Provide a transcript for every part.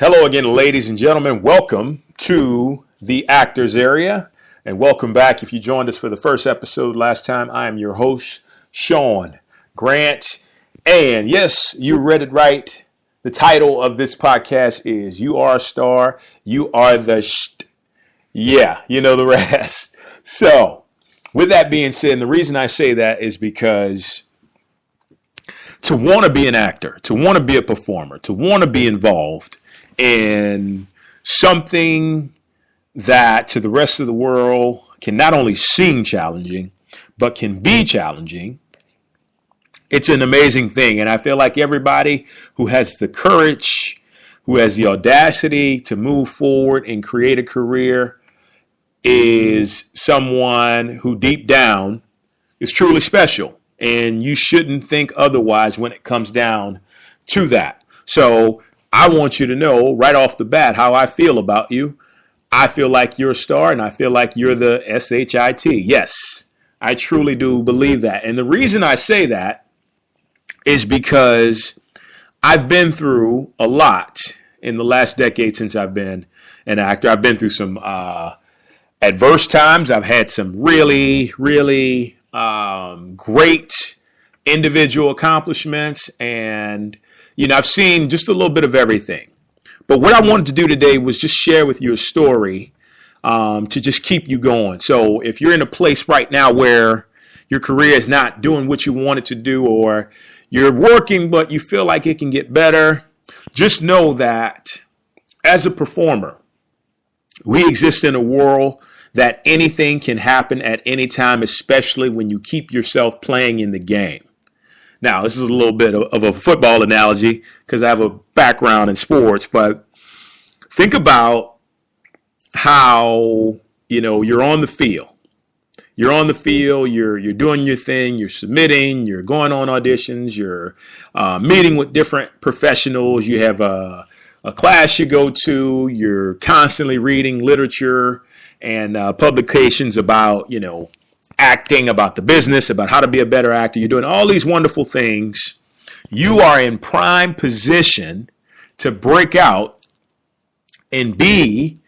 Hello again, ladies and gentlemen. Welcome to the Actors Area, and welcome back if you joined us for the first episode last time. I am your host, Shaun Grant, and yes, you read it right. The title of this podcast is You Are a Star, You Are the Yeah, you know the rest. So, with that being said, and the reason I say that is because to want to be an actor, to want to be a performer, to want to be involved in something that to the rest of the world can not only seem challenging, but can be challenging, it's an amazing thing. And I feel like everybody who has the courage, who has the audacity to move forward and create a career is someone who deep down is truly special. And you shouldn't think otherwise when it comes down to that. So I want you to know right off the bat how I feel about you. I feel like you're a star, and I feel like you're the SHIT. Yes, I truly do believe that. And the reason I say that is because I've been through a lot in the last decade since I've been an actor. I've been through some adverse times. I've had some really great individual accomplishments, and I've seen just a little bit of everything. But what I wanted to do today was just share with you a story to just keep you going. So if you're in a place right now where your career is not doing what you want it to do, or you're working but you feel like it can get better, just know that as a performer, we exist in a world that anything can happen at any time, especially when you keep yourself playing in the game. Now, this is a little bit of a football analogy because I have a background in sports, but think about how, you're on the field. You're on the field, you're doing your thing, you're submitting, you're going on auditions, you're meeting with different professionals, you have a class you go to, you're constantly reading literature and publications about, acting, about the business, about how to be a better actor. You're doing all these wonderful things. You are in prime position to break out and be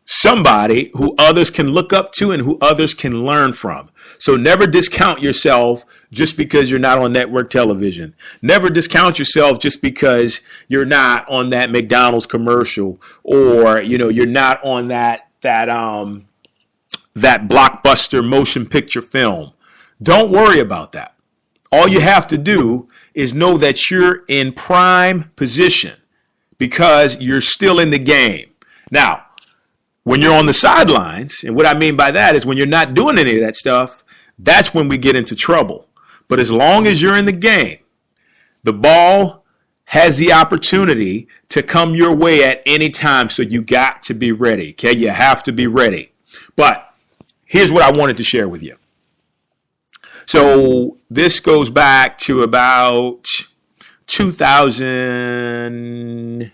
somebody who others can look up to and who others can learn from. So never discount yourself just because you're not on network television. Never discount yourself just because you're not on that McDonald's commercial, or you're not on that blockbuster motion picture film. Don't worry about that. All you have to do is know that you're in prime position because you're still in the game. Now, when you're on the sidelines, and what I mean by that is when you're not doing any of that stuff, that's when we get into trouble. But as long as you're in the game, the ball has the opportunity to come your way at any time. So you got to be ready. Okay, you have to be ready. But here's what I wanted to share with you. So this goes back to about 2010.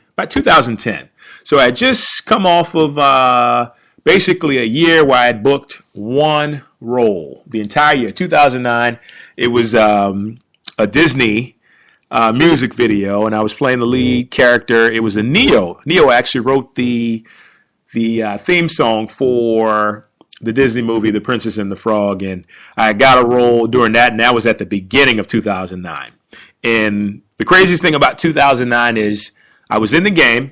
So I had just come off of basically a year where I had booked one role. The entire year, 2009, it was a Disney music video, and I was playing the lead character. It was a Neo. Neo actually wrote the theme song for the Disney movie, The Princess and the Frog, and I got a role during that, and that was at the beginning of 2009. And the craziest thing about 2009 is I was in the game.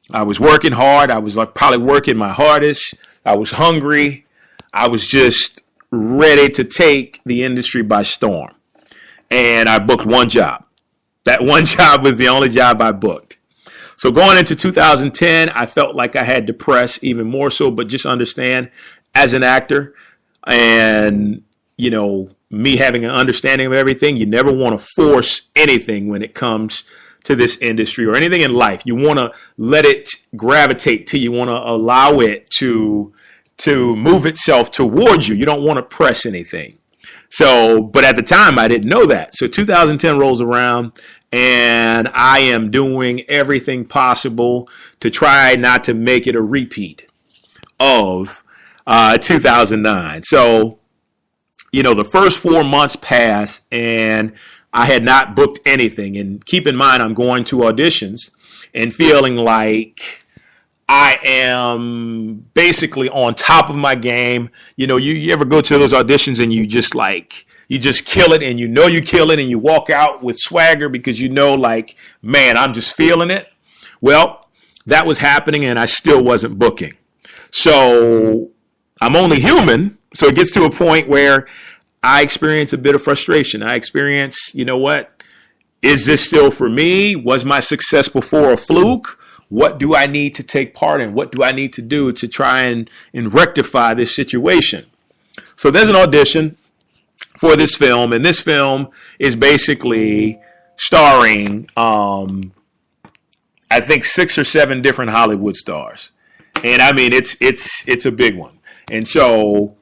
I was working hard. I was probably working my hardest. I was hungry. I was just ready to take the industry by storm. And I booked one job. That one job was the only job I booked. So going into 2010, I felt like I had to press even more so, but just understand as an actor and, me having an understanding of everything, you never want to force anything when it comes to this industry or anything in life. You want to let it gravitate to you. You want to allow it to move itself towards you. You don't want to press anything. So, but at the time, I didn't know that. So 2010 rolls around, and I am doing everything possible to try not to make it a repeat of 2009. So, the first 4 months passed, and I had not booked anything. And keep in mind, I'm going to auditions, and feeling like I am basically on top of my game. You ever go to those auditions and you just kill it, and you kill it, and you walk out with swagger because like, man, I'm just feeling it. Well, that was happening, and I still wasn't booking. So I'm only human. So it gets to a point where I experience a bit of frustration. I experience, what? Is this still for me? Was my success before a fluke? What do I need to take part in? What do I need to do to try and rectify this situation? So there's an audition for this film, and this film is basically starring, I think 6 or 7 different Hollywood stars. And I mean, it's a big one. And so,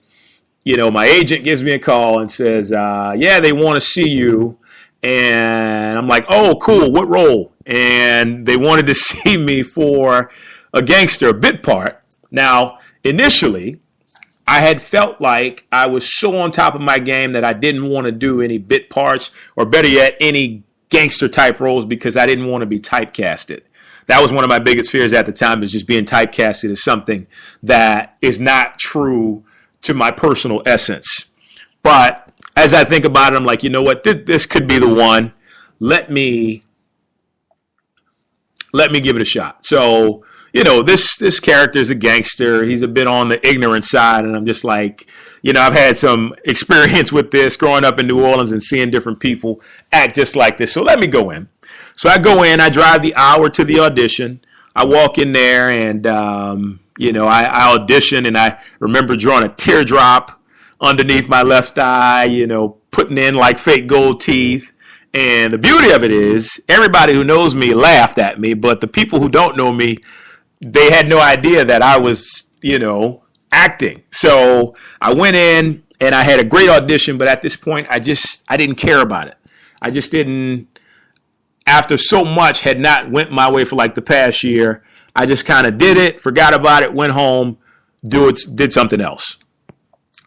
my agent gives me a call and says, yeah, they want to see you. And I'm like, oh, cool. What role? And they wanted to see me for a gangster, a bit part. Now, initially, I had felt like I was so on top of my game that I didn't want to do any bit parts, or better yet, any gangster type roles, because I didn't want to be typecasted. That was one of my biggest fears at the time, is just being typecasted as something that is not true to my personal essence. But as I think about it, I'm like, you know what? This could be the one. Let me give it a shot. So, this character is a gangster. He's a bit on the ignorant side, and I'm just like, I've had some experience with this growing up in New Orleans and seeing different people act just like this. So let me go in. So I go in. I drive the hour to the audition. I walk in there, and I audition, and I remember drawing a teardrop underneath my left eye, putting in like fake gold teeth. And the beauty of it is, everybody who knows me laughed at me, but the people who don't know me, they had no idea that I was, acting. So I went in and I had a great audition, but at this point, I didn't care about it. I just didn't, after so much had not went my way for like the past year, I just kind of did it, forgot about it, went home, did something else.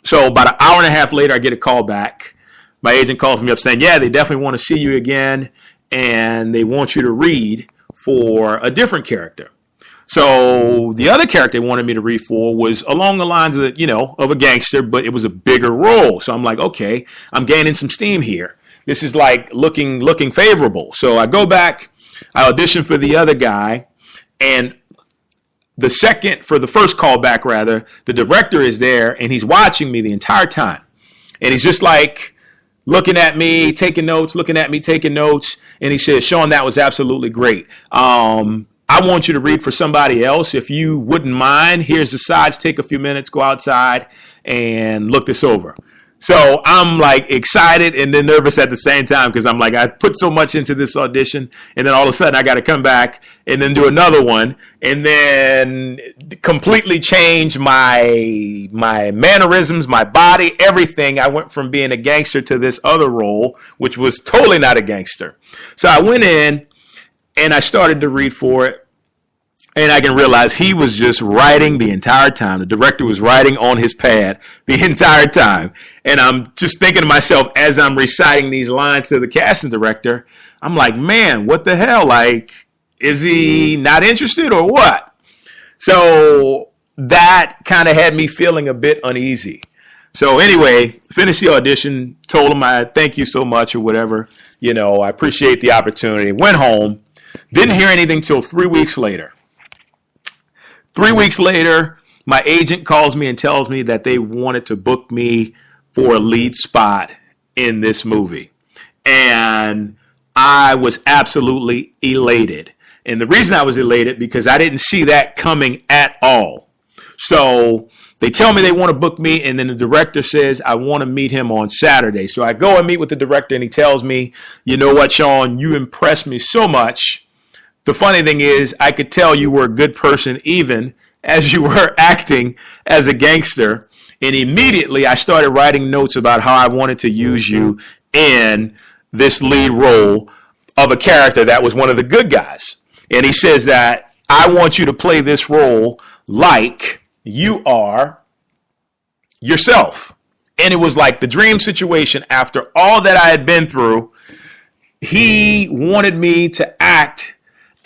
So about an hour and a half later, I get a call back. My agent calls me up saying, yeah, they definitely want to see you again, and they want you to read for a different character. So the other character they wanted me to read for was along the lines of, of a gangster, but it was a bigger role. So I'm like, okay, I'm gaining some steam here. This is like looking favorable. So I go back, I audition for the other guy, and the first callback rather, the director is there, and he's watching me the entire time. And he's just like looking at me, taking notes, and he says, Shaun, that was absolutely great. I want you to read for somebody else. If you wouldn't mind, here's the sides, take a few minutes, go outside and look this over. So I'm like excited and then nervous at the same time, because I'm like, I put so much into this audition, and then all of a sudden I got to come back and then do another one, and then completely change my mannerisms, my body, everything. I went from being a gangster to this other role, which was totally not a gangster. So I went in and I started to read for it. And I can realize he was just writing the entire time. The director was writing on his pad the entire time. And I'm just thinking to myself, as I'm reciting these lines to the casting director, I'm like, man, what the hell? Like, is he not interested or what? So that kind of had me feeling a bit uneasy. So anyway, finished the audition, told him I thank you so much or whatever. I appreciate the opportunity. Went home, didn't hear anything till 3 weeks later. 3 weeks later, my agent calls me and tells me that they wanted to book me for a lead spot in this movie. And I was absolutely elated. And the reason I was elated, because I didn't see that coming at all. So they tell me they want to book me, and then the director says, I want to meet him on Saturday. So I go and meet with the director, and he tells me, you know what, Shaun, you impressed me so much. The funny thing is, I could tell you were a good person even as you were acting as a gangster. And immediately I started writing notes about how I wanted to use you in this lead role of a character that was one of the good guys. And he says that I want you to play this role like you are yourself. And it was like the dream situation after all that I had been through. He wanted me to act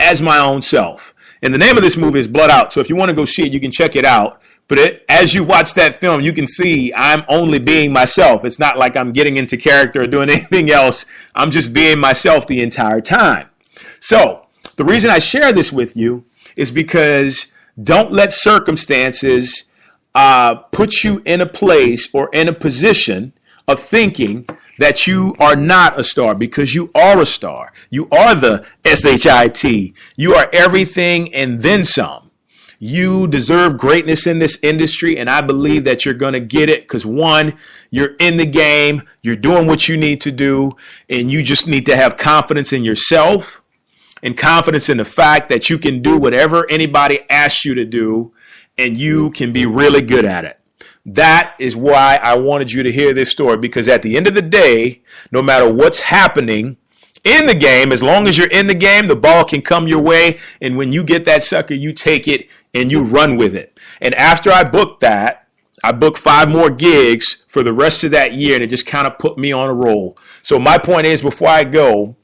as my own self. And the name of this movie is Blood Out. So if you want to go see it, you can check it out. But as you watch that film, you can see I'm only being myself. It's not like I'm getting into character or doing anything else. I'm just being myself the entire time. So the reason I share this with you is because don't let circumstances put you in a place or in a position of thinking that you are not a star, because you are a star. You are the SHIT. You are everything and then some. You deserve greatness in this industry, and I believe that you're going to get it because, one, you're in the game, you're doing what you need to do, and you just need to have confidence in yourself and confidence in the fact that you can do whatever anybody asks you to do, and you can be really good at it. That is why I wanted you to hear this story, because at the end of the day, no matter what's happening in the game, as long as you're in the game, the ball can come your way. And when you get that sucker, you take it and you run with it. And after I booked that, I booked 5 more gigs for the rest of that year, and it just kind of put me on a roll. So my point is, before I go,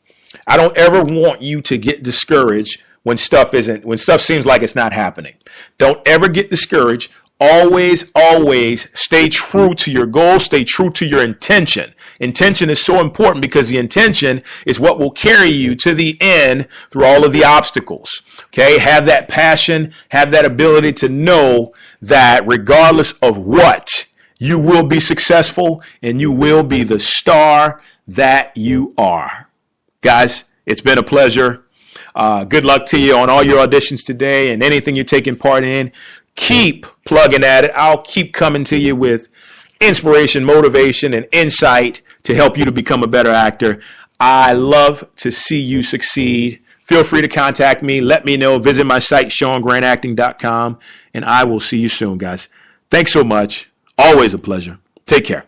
I don't ever want you to get discouraged when stuff seems like it's not happening. Don't ever get discouraged. Always, always stay true to your goal. Stay true to your intention. Intention is so important because the intention is what will carry you to the end through all of the obstacles. Okay? Have that passion, have that ability to know that regardless of what, you will be successful and you will be the star that you are. Guys, it's been a pleasure. Good luck to you on all your auditions today and anything you're taking part in. Keep plugging at it. I'll keep coming to you with inspiration, motivation, and insight to help you to become a better actor. I love to see you succeed. Feel free to contact me. Let me know. Visit my site, ShaunGrantActing.com, and I will see you soon, guys. Thanks so much. Always a pleasure. Take care.